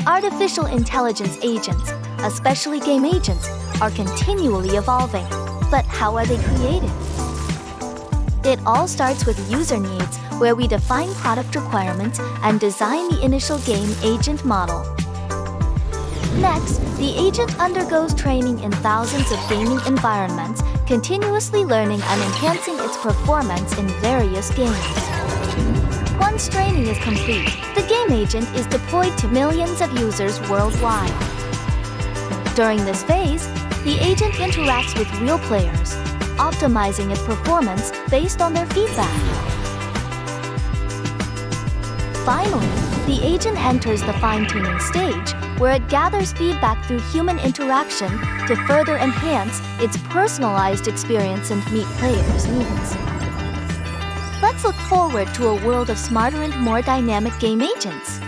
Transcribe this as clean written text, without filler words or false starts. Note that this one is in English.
Artificial intelligence agents, especially game agents, are continually evolving. But how are they created? It all starts with user needs, where we define product requirements and design the initial game agent model. Next, the agent undergoes training in thousands of gaming environments, continuously learning and enhancing its performance in various games. Once training is complete, the game agent is deployed to millions of users worldwide. During this phase, the agent interacts with real players, optimizing its performance based on their feedback. Finally, the agent enters the fine-tuning stage, where it gathers feedback through human interaction to further enhance its personalized experience and meet players' needs. Let's look forward to a world of smarter and more dynamic game agents.